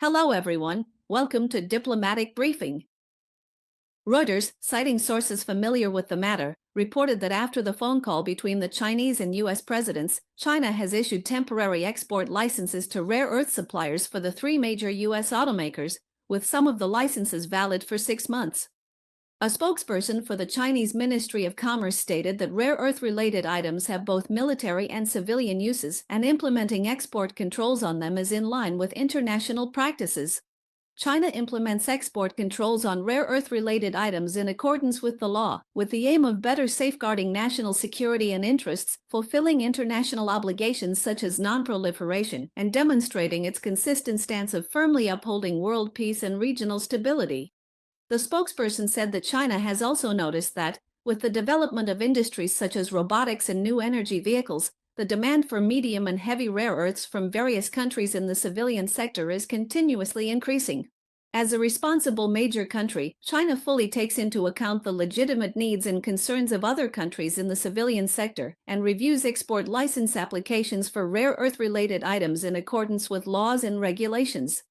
Hello everyone, welcome to Diplomatic Briefing. Reuters, citing sources familiar with the matter, reported that after the phone call between the Chinese and U.S. presidents, China has issued temporary export licenses to rare earth suppliers for the three major U.S. automakers, with some of the licenses valid for 6 months. A spokesperson for the Chinese Ministry of Commerce stated that rare earth-related items have both military and civilian uses, and implementing export controls on them is in line with international practices. China implements export controls on rare earth-related items in accordance with the law, with the aim of better safeguarding national security and interests, fulfilling international obligations such as non-proliferation, and demonstrating its consistent stance of firmly upholding world peace and regional stability. The spokesperson said that China has also noticed that, with the development of industries such as robotics and new energy vehicles, the demand for medium and heavy rare earths from various countries in the civilian sector is continuously increasing. As a responsible major country, China fully takes into account the legitimate needs and concerns of other countries in the civilian sector and reviews export license applications for rare earth-related items in accordance with laws and regulations.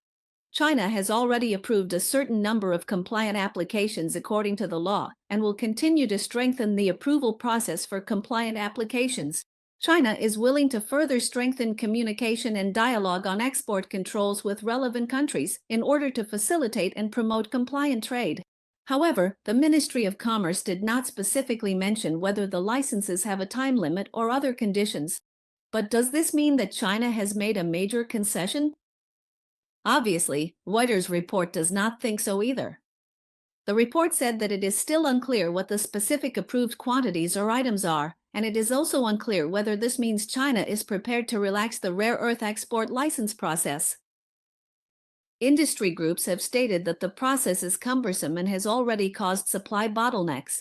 China has already approved a certain number of compliant applications according to the law and will continue to strengthen the approval process for compliant applications. China is willing to further strengthen communication and dialogue on export controls with relevant countries in order to facilitate and promote compliant trade. However, the Ministry of Commerce did not specifically mention whether the licenses have a time limit or other conditions. But does this mean that China has made a major concession? Obviously, Reuters' report does not think so either. The report said that it is still unclear what the specific approved quantities or items are, and it is also unclear whether this means China is prepared to relax the rare earth export license process. Industry groups have stated that the process is cumbersome and has already caused supply bottlenecks.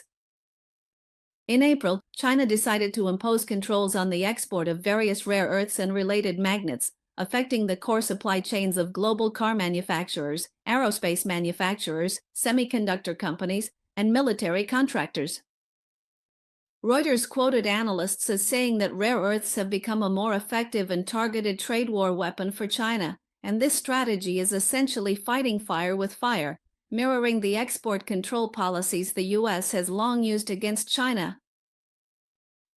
In April, China decided to impose controls on the export of various rare earths and related magnets, affecting the core supply chains of global car manufacturers, aerospace manufacturers, semiconductor companies, and military contractors. Reuters quoted analysts as saying that rare earths have become a more effective and targeted trade war weapon for China, and this strategy is essentially fighting fire with fire, mirroring the export control policies the U.S. has long used against China.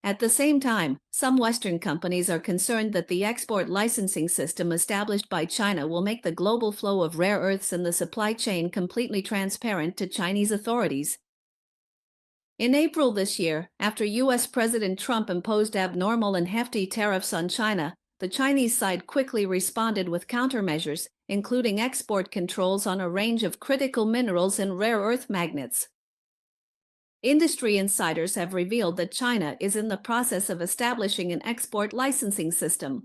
At the same time, some Western companies are concerned that the export licensing system established by China will make the global flow of rare earths and the supply chain completely transparent to Chinese authorities. In April this year, after U.S. President Trump imposed abnormal and hefty tariffs on China, the Chinese side quickly responded with countermeasures, including export controls on a range of critical minerals and rare earth magnets. Industry insiders have revealed that China is in the process of establishing an export licensing system.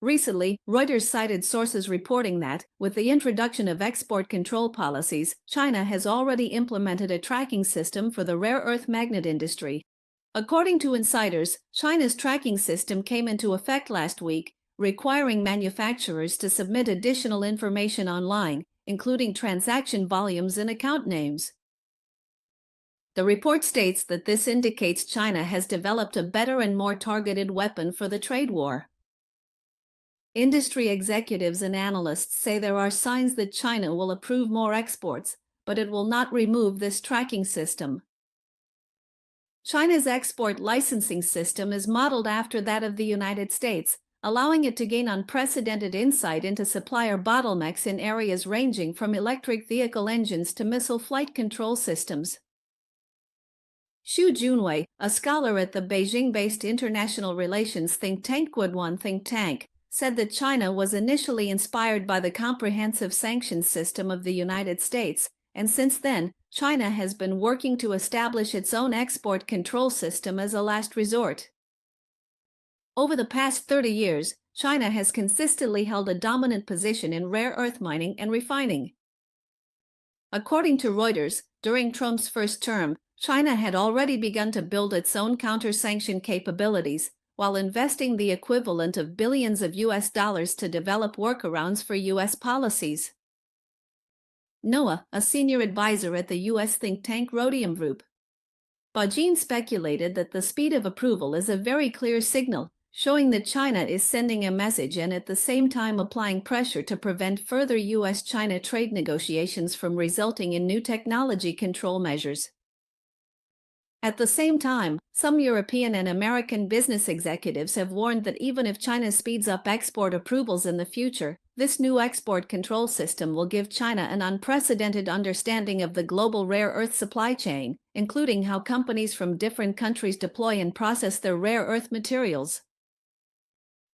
Recently, Reuters cited sources reporting that, with the introduction of export control policies, China has already implemented a tracking system for the rare earth magnet industry. According to insiders, China's tracking system came into effect last week, requiring manufacturers to submit additional information online, including transaction volumes and account names. The report states that this indicates China has developed a better and more targeted weapon for the trade war. Industry executives and analysts say there are signs that China will approve more exports, but it will not remove this tracking system. China's export licensing system is modeled after that of the United States, allowing it to gain unprecedented insight into supplier bottlenecks in areas ranging from electric vehicle engines to missile flight control systems. Xu Junwei, a scholar at the Beijing-based international relations think tank Guodwan think tank, said that China was initially inspired by the comprehensive sanctions system of the United States, and since then, China has been working to establish its own export control system as a last resort. Over the past 30 years, China has consistently held a dominant position in rare earth mining and refining. According to Reuters, during Trump's first term, China had already begun to build its own counter-sanction capabilities, while investing the equivalent of billions of US dollars to develop workarounds for US policies. Noah, a senior advisor at the US think tank Rhodium Group. Beijing speculated that the speed of approval is a very clear signal, showing that China is sending a message and at the same time applying pressure to prevent further US-China trade negotiations from resulting in new technology control measures. At the same time, some European and American business executives have warned that even if China speeds up export approvals in the future, this new export control system will give China an unprecedented understanding of the global rare earth supply chain, including how companies from different countries deploy and process their rare earth materials.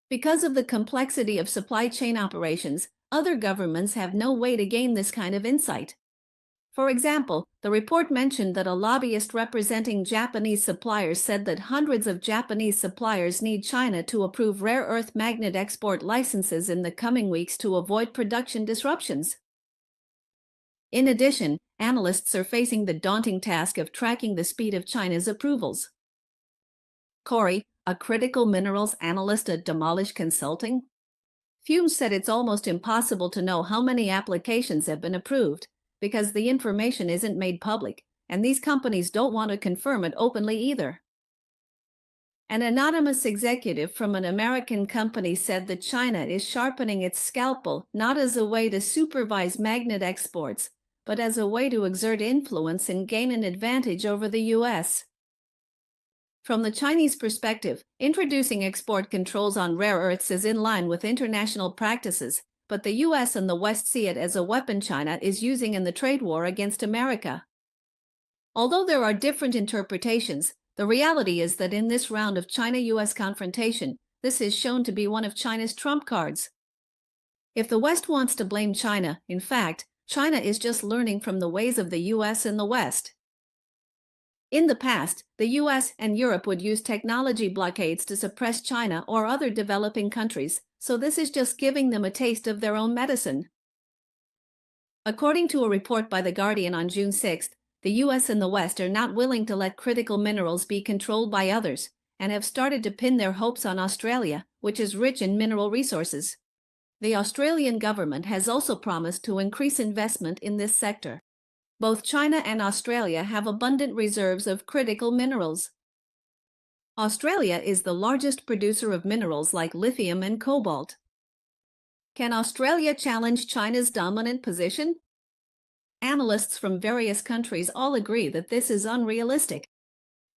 Because of the complexity of supply chain operations, other governments have no way to gain this kind of insight. For example, the report mentioned that a lobbyist representing Japanese suppliers said that hundreds of Japanese suppliers need China to approve rare earth magnet export licenses in the coming weeks to avoid production disruptions. In addition, analysts are facing the daunting task of tracking the speed of China's approvals. Corey, a critical minerals analyst at Demolish Consulting, Fumes said it's almost impossible to know how many applications have been approved, because the information isn't made public, and these companies don't want to confirm it openly either. An anonymous executive from an American company said that China is sharpening its scalpel not as a way to supervise magnet exports, but as a way to exert influence and gain an advantage over the US. From the Chinese perspective, introducing export controls on rare earths is in line with international practices, but the US and the West see it as a weapon China is using in the trade war against America. Although there are different interpretations, the reality is that in this round of China-US confrontation, this is shown to be one of China's trump cards. If the West wants to blame China, in fact, China is just learning from the ways of the US and the West. In the past, the US and Europe would use technology blockades to suppress China or other developing countries, so this is just giving them a taste of their own medicine. According to a report by The Guardian on June 6, the US and the West are not willing to let critical minerals be controlled by others, and have started to pin their hopes on Australia, which is rich in mineral resources. The Australian government has also promised to increase investment in this sector. Both China and Australia have abundant reserves of critical minerals. Australia is the largest producer of minerals like lithium and cobalt. Can Australia challenge China's dominant position? Analysts from various countries all agree that this is unrealistic.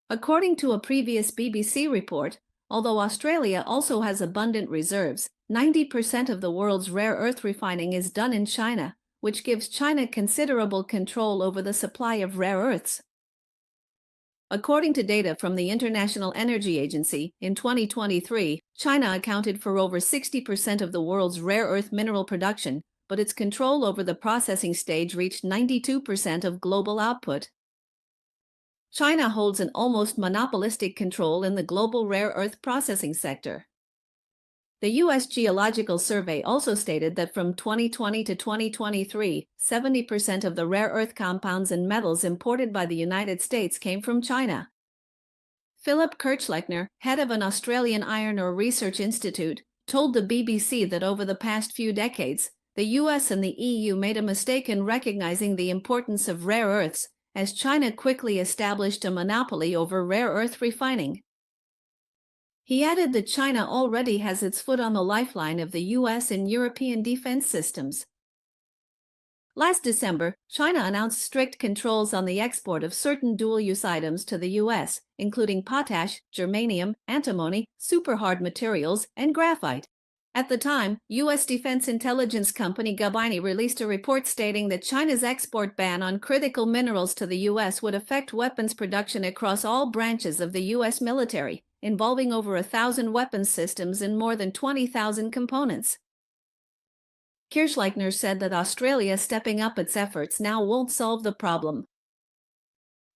According to a previous BBC report, although Australia also has abundant reserves, 90% of the world's rare earth refining is done in China, which gives China considerable control over the supply of rare earths. According to data from the International Energy Agency, in 2023, China accounted for over 60% of the world's rare earth mineral production, but its control over the processing stage reached 92% of global output. China holds an almost monopolistic control in the global rare earth processing sector. The U.S. Geological Survey also stated that from 2020 to 2023, 70% of the rare earth compounds and metals imported by the United States came from China. Philip Kirchlechner, head of an Australian iron ore research institute, told the BBC that over the past few decades, the US and the EU made a mistake in recognizing the importance of rare earths, as China quickly established a monopoly over rare earth refining. He added that China already has its foot on the lifeline of the US and European defense systems. Last December, China announced strict controls on the export of certain dual-use items to the US, including potash, germanium, antimony, superhard materials, and graphite. At the time, U.S. defense intelligence company Gabini released a report stating that China's export ban on critical minerals to the U.S. would affect weapons production across all branches of the U.S. military, involving over 1,000 weapons systems and more than 20,000 components. Kirchlechner said that Australia stepping up its efforts now won't solve the problem.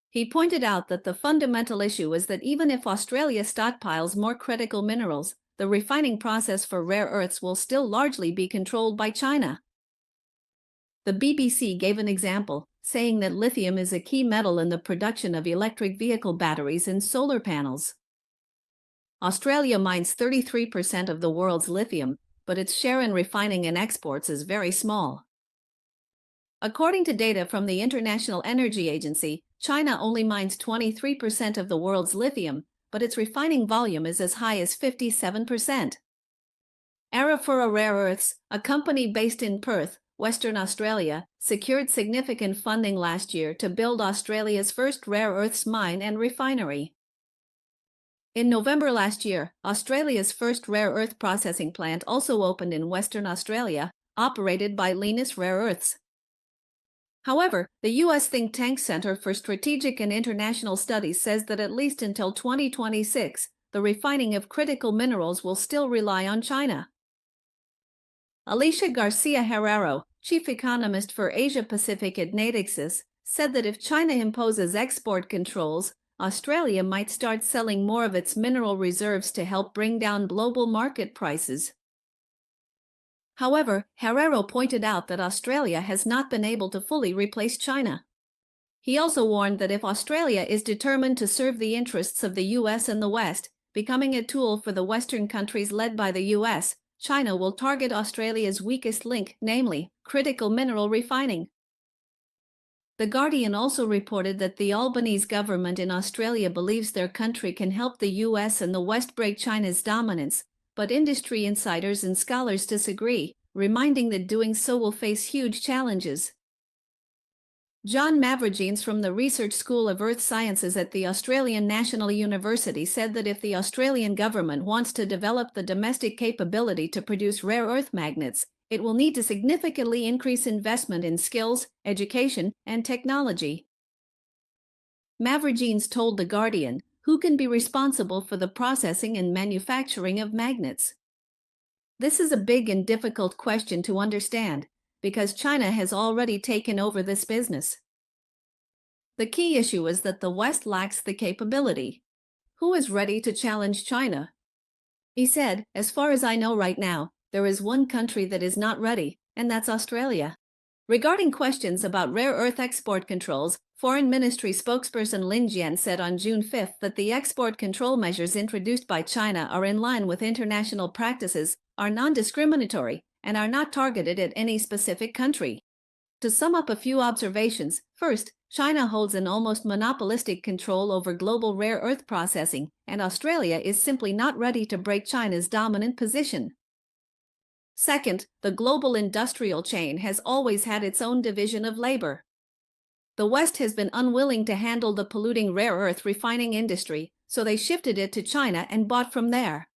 He pointed out that the fundamental issue is that even if Australia stockpiles more critical minerals, the refining process for rare earths will still largely be controlled by China. The BBC gave an example, saying that lithium is a key metal in the production of electric vehicle batteries and solar panels. Australia mines 33% of the world's lithium, but its share in refining and exports is very small. According to data from the International Energy Agency, China only mines 23% of the world's lithium, but its refining volume is as high as 57%. Arafura Rare Earths, a company based in Perth, Western Australia, secured significant funding last year to build Australia's first rare earths mine and refinery. In November last year, Australia's first rare earth processing plant also opened in Western Australia, operated by Lynas Rare Earths. However, the U.S. think tank Center for Strategic and International Studies says that at least until 2026, the refining of critical minerals will still rely on China. Alicia Garcia Herrero, chief economist for Asia-Pacific at Natixis, said that if China imposes export controls, Australia might start selling more of its mineral reserves to help bring down global market prices. However, Herrero pointed out that Australia has not been able to fully replace China. He also warned that if Australia is determined to serve the interests of the US and the West, becoming a tool for the Western countries led by the US, China will target Australia's weakest link, namely, critical mineral refining. The Guardian also reported that the Albanese government in Australia believes their country can help the US and the West break China's dominance, but industry insiders and scholars disagree, reminding that doing so will face huge challenges. John Mavrogines from the Research School of Earth Sciences at the Australian National University said that if the Australian government wants to develop the domestic capability to produce rare earth magnets, it will need to significantly increase investment in skills, education, and technology. Mavrogines told The Guardian, who can be responsible for the processing and manufacturing of magnets? This is a big and difficult question to understand, because China has already taken over this business. The key issue is that the West lacks the capability. Who is ready to challenge China? He said, as far as I know right now, there is one country that is not ready, and that's Australia. Regarding questions about rare earth export controls, Foreign Ministry spokesperson Lin Jian said on June 5 that the export control measures introduced by China are in line with international practices, are non-discriminatory, and are not targeted at any specific country. To sum up a few observations, first, China holds an almost monopolistic control over global rare earth processing, and Australia is simply not ready to break China's dominant position. Second, the global industrial chain has always had its own division of labor. The West has been unwilling to handle the polluting rare earth refining industry, so they shifted it to China and bought from there.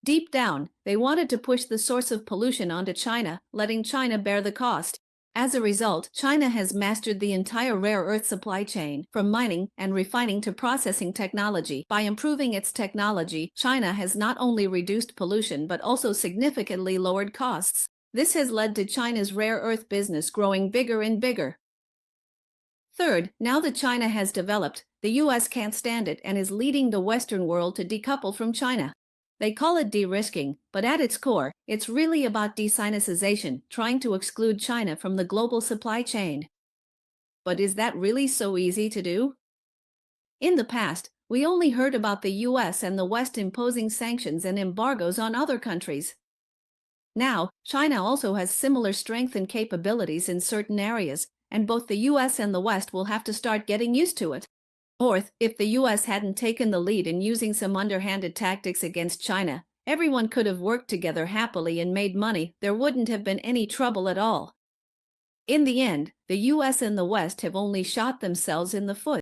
Deep down, they wanted to push the source of pollution onto China, letting China bear the cost. As a result, China has mastered the entire rare earth supply chain, from mining and refining to processing technology. By improving its technology, China has not only reduced pollution but also significantly lowered costs. This has led to China's rare earth business growing bigger and bigger. Third, now that China has developed, the US can't stand it and is leading the Western world to decouple from China. They call it de-risking, but at its core, it's really about de-Sinicization, trying to exclude China from the global supply chain. But is that really so easy to do? In the past, we only heard about the US and the West imposing sanctions and embargoes on other countries. Now, China also has similar strength and capabilities in certain areas, and both the US and the West will have to start getting used to it. Fourth, if the US hadn't taken the lead in using some underhanded tactics against China, everyone could have worked together happily and made money. There wouldn't have been any trouble at all. In the end, the US and the West have only shot themselves in the foot.